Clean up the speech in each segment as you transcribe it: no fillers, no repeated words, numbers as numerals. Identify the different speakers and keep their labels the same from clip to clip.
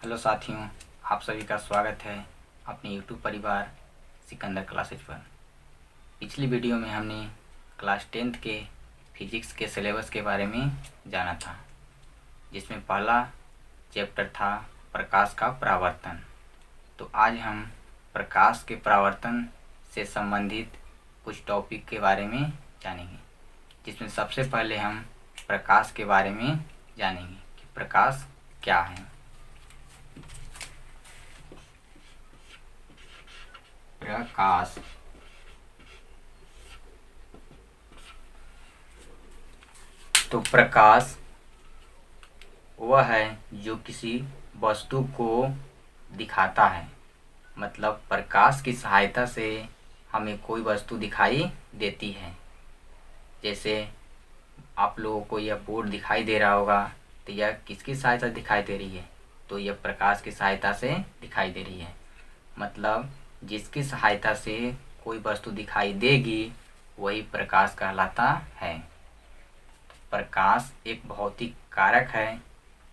Speaker 1: Hello साथियों, आप सभी का स्वागत है अपने यूट्यूब परिवार सिकंदर क्लासेज पर। पिछली वीडियो में हमने क्लास 10th के फिजिक्स के सिलेबस के बारे में जाना था, जिसमें पहला चैप्टर था प्रकाश का परावर्तन। तो आज हम प्रकाश के परावर्तन से संबंधित कुछ टॉपिक के बारे में जानेंगे, जिसमें सबसे पहले हम प्रकाश के बारे में जानेंगे कि प्रकाश क्या है। प्रकाश तो प्रकाश वह है जो किसी वस्तु को दिखाता है। मतलब प्रकाश की सहायता से हमें कोई वस्तु दिखाई देती है। जैसे आप लोगों को यह बोर्ड दिखाई दे रहा होगा, तो यह किसकी सहायता दिखाई दे रही है? तो यह प्रकाश की सहायता से दिखाई दे रही है। मतलब जिसकी सहायता से कोई वस्तु दिखाई देगी वही प्रकाश कहलाता है। प्रकाश एक भौतिक कारक है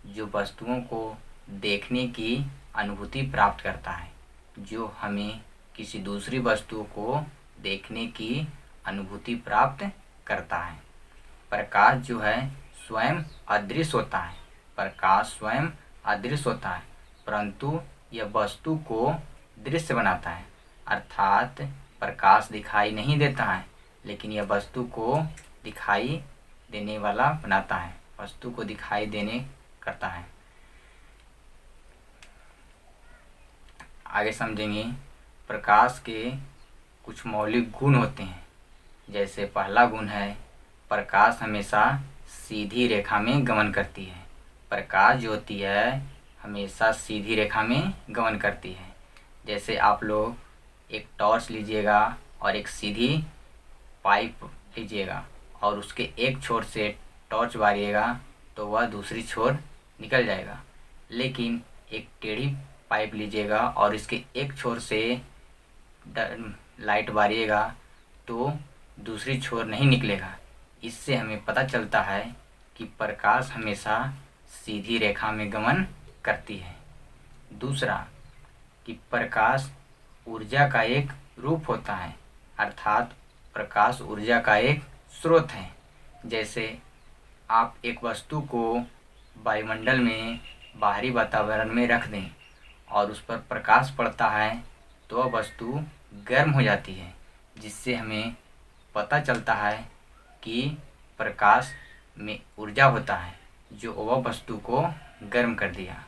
Speaker 1: जो वस्तुओं को देखने की अनुभूति प्राप्त करता है, जो हमें किसी दूसरी वस्तु को देखने की अनुभूति प्राप्त करता है। प्रकाश जो है स्वयं अदृश्य होता है। प्रकाश स्वयं अदृश्य होता है, परंतु यह वस्तु को दृश्य बनाता है। अर्थात प्रकाश दिखाई नहीं देता है, लेकिन यह वस्तु को दिखाई देने वाला बनाता है, वस्तु को दिखाई देने करता है। आगे समझेंगे। प्रकाश के कुछ मौलिक गुण होते हैं। जैसे पहला गुण है प्रकाश हमेशा सीधी रेखा में गमन करती है। प्रकाश जो होती है हमेशा सीधी रेखा में गमन करती है। जैसे आप लोग एक टॉर्च लीजिएगा और एक सीधी पाइप लीजिएगा और उसके एक छोर से टॉर्च मारिएगा तो वह दूसरी छोर निकल जाएगा। लेकिन एक टेढ़ी पाइप लीजिएगा और इसके एक छोर से लाइट मारिएगा तो दूसरी छोर नहीं निकलेगा। इससे हमें पता चलता है कि प्रकाश हमेशा सीधी रेखा में गमन करती है। दूसरा कि प्रकाश ऊर्जा का एक रूप होता है, अर्थात प्रकाश ऊर्जा का एक स्रोत है। जैसे आप एक वस्तु को वायुमंडल में बाहरी वातावरण में रख दें और उस पर प्रकाश पड़ता है तो वह वस्तु गर्म हो जाती है, जिससे हमें पता चलता है कि प्रकाश में ऊर्जा होता है जो वह वस्तु को गर्म कर दिया।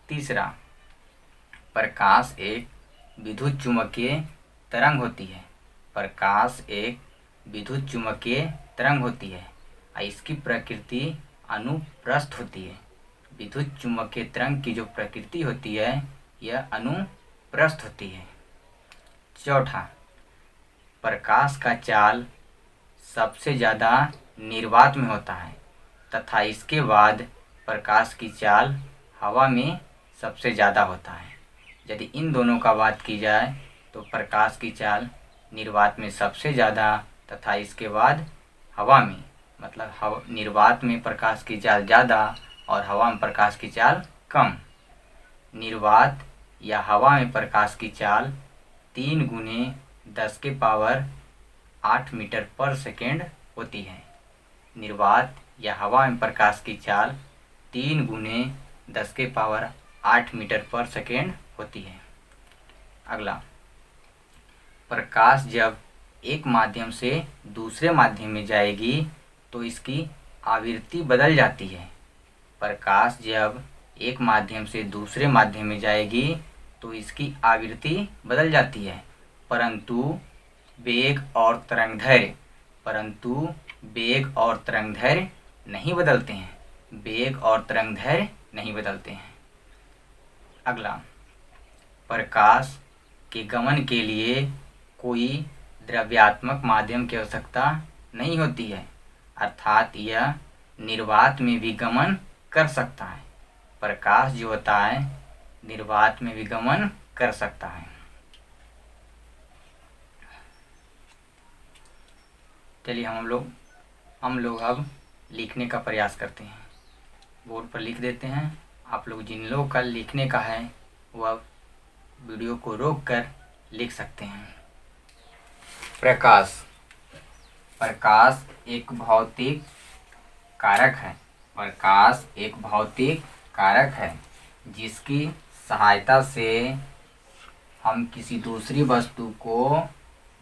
Speaker 1: तीसरा, प्रकाश एक विद्युत चुम्बकीय तरंग होती है। प्रकाश एक विद्युत चुम्बकीय तरंग होती है और इसकी प्रकृति अनुप्रस्थ होती है। विद्युत चुम्बकीय तरंग की जो प्रकृति होती है यह अनुप्रस्थ होती है। चौथा, प्रकाश का चाल सबसे ज़्यादा निर्वात में होता है तथा इसके बाद प्रकाश की चाल हवा में सबसे ज़्यादा होता है। यदि इन दोनों का बात की जाए तो प्रकाश की चाल निर्वात में सबसे ज़्यादा तथा इसके बाद हवा में, मतलब निर्वात में प्रकाश की चाल ज़्यादा और हवा में प्रकाश की चाल कम। निर्वात या हवा में प्रकाश की चाल 3 गुने 10⁸ मीटर पर सेकेंड होती है। निर्वात या हवा में प्रकाश की चाल 3 गुने 10⁸ मीटर पर सेकेंड होती है। अगला, प्रकाश जब एक माध्यम से दूसरे माध्यम में जाएगी तो इसकी आवृत्ति बदल जाती है। प्रकाश जब एक माध्यम से दूसरे माध्यम में जाएगी तो इसकी आवृत्ति बदल जाती है, परंतु वेग और तरंगदैर्घ्य नहीं बदलते हैं। वेग और तरंगदैर्घ्य नहीं बदलते हैं। अगला, प्रकाश के गमन के लिए कोई द्रव्यात्मक माध्यम की आवश्यकता नहीं होती है, अर्थात यह निर्वात में भी गमन कर सकता है। प्रकाश जो होता है निर्वात में भी गमन कर सकता है। चलिए हम लोग अब लिखने का प्रयास करते हैं। बोर्ड पर लिख देते हैं आप लोग जिन लोगों का लिखने का है वह वीडियो को रोक कर लिख सकते हैं। प्रकाश। प्रकाश एक भौतिक कारक है। प्रकाश एक भौतिक कारक है जिसकी सहायता से हम किसी दूसरी वस्तु को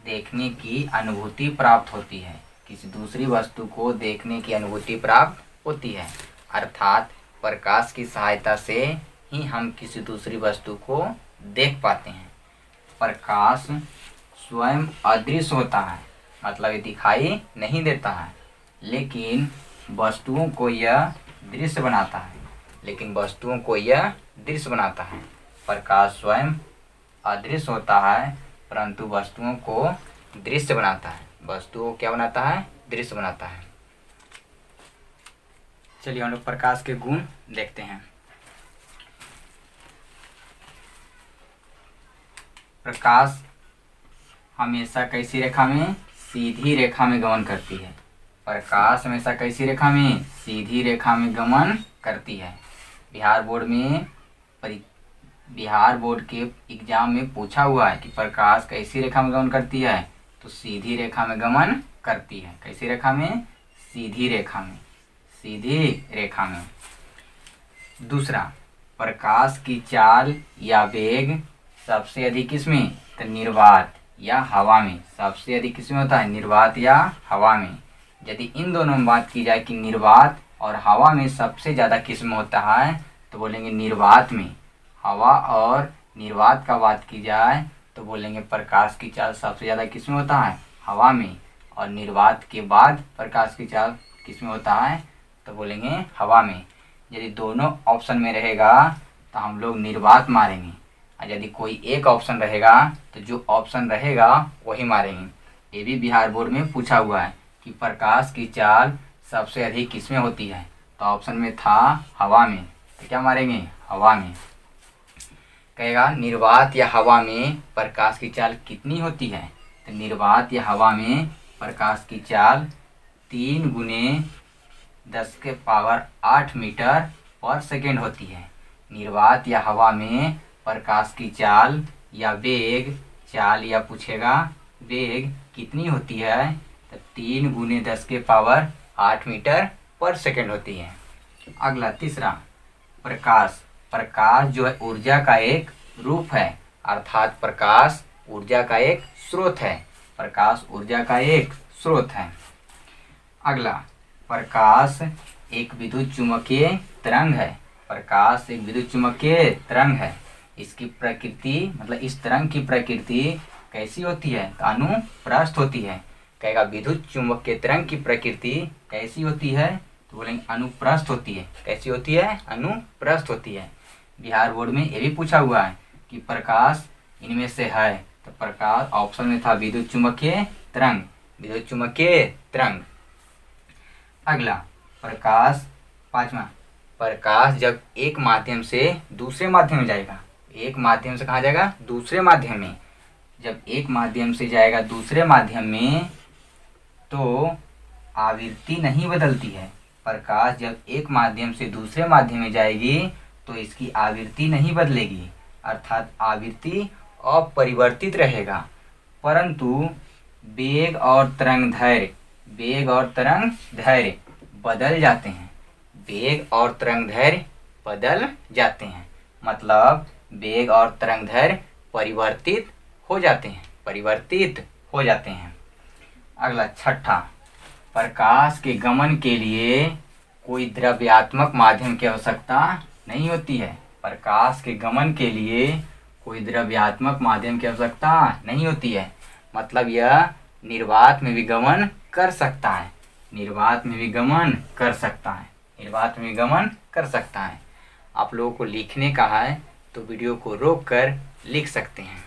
Speaker 1: देखने की अनुभूति प्राप्त होती है। किसी दूसरी वस्तु को देखने की अनुभूति प्राप्त होती है, अर्थात प्रकाश की सहायता से ही हम किसी दूसरी वस्तु को देख पाते हैं। प्रकाश स्वयं अदृश्य होता है, मतलब ये दिखाई नहीं देता है, लेकिन वस्तुओं को यह दृश्य बनाता है। प्रकाश स्वयं अदृश्य होता है परंतु वस्तुओं को दृश्य बनाता है। वस्तुओं को क्या बनाता है? दृश्य बनाता है। चलिए हम लोग प्रकाश के गुण देखते हैं। प्रकाश हमेशा कैसी रेखा में? सीधी रेखा में गमन करती है। प्रकाश हमेशा कैसी रेखा में? सीधी रेखा में गमन करती है। बिहार बोर्ड के एग्जाम में पूछा हुआ है कि प्रकाश कैसी रेखा में गमन करती है, तो सीधी रेखा में गमन करती है। कैसी रेखा में? सीधी रेखा में। दूसरा, प्रकाश की चाल या वेग सबसे अधिक किसमें? तो निर्वात या हवा में। सबसे अधिक किसमें होता है? निर्वात या हवा में। यदि इन दोनों में बात की जाए कि निर्वात और हवा में सबसे ज़्यादा किसमें होता है, तो बोलेंगे निर्वात में। हवा और निर्वात का बात की जाए तो बोलेंगे प्रकाश की चाल सबसे ज़्यादा किसमें होता है? हवा में। और निर्वात के बाद प्रकाश की चाल किसमें होता है, तो बोलेंगे हवा में। यदि दोनों ऑप्शन में रहेगा तो हम लोग निर्वात मारेंगे, और यदि कोई एक ऑप्शन रहेगा तो जो ऑप्शन रहेगा वही मारेंगे। ये भी बिहार बोर्ड में पूछा हुआ है कि प्रकाश की चाल सबसे अधिक किसमें होती है, तो ऑप्शन में था हवा में, तो क्या मारेंगे? हवा में। कहेगा निर्वात या हवा में प्रकाश की चाल कितनी होती है, तो निर्वात या हवा में प्रकाश की चाल 3 × 10⁸ मीटर पर सेकेंड होती है। निर्वात या हवा में प्रकाश की चाल या वेग, चाल या पूछेगा वेग कितनी होती है, तो 3 × 10⁸ मीटर पर सेकेंड होती है। अगला तीसरा, प्रकाश जो है ऊर्जा का एक रूप है, अर्थात प्रकाश ऊर्जा का एक स्रोत है। अगला, प्रकाश एक विद्युत चुम्बकीय तरंग है। इसकी प्रकृति, मतलब इस तरंग की प्रकृति कैसी होती है, तो अनुप्रस्थ होती है। कहेगा विद्युत चुम्बकीय तरंग की प्रकृति कैसी होती है, तो बोलेंगे अनुप्रस्थ होती है। कैसी होती है? अनुप्रस्थ होती है। बिहार बोर्ड में ये भी पूछा हुआ है कि प्रकाश इनमें से है, तो प्रकाश ऑप्शन में था विद्युत चुम्बकीय तरंग। अगला, पांचवा, प्रकाश जब एक माध्यम से दूसरे माध्यम में जाएगा। एक माध्यम से कहाँ जाएगा? दूसरे माध्यम में। जब एक माध्यम से जाएगा दूसरे माध्यम में तो आवृत्ति नहीं बदलती है। प्रकाश जब एक माध्यम से दूसरे माध्यम में जाएगी तो इसकी आवृत्ति नहीं बदलेगी, अर्थात आवृत्ति अपरिवर्तित रहेगा, परंतु वेग और तरंग दैर्घ्य बदल जाते हैं। मतलब वेग और तरंग दैर्घ्य परिवर्तित हो जाते हैं। अगला छठा, प्रकाश के गमन के लिए कोई द्रव्यात्मक माध्यम की आवश्यकता नहीं होती है। प्रकाश के गमन के लिए कोई द्रव्यात्मक माध्यम की आवश्यकता नहीं होती है, मतलब यह निर्वात में भी गमन कर सकता है। आप लोगों को लिखने का है तो वीडियो को रोक कर लिख सकते हैं।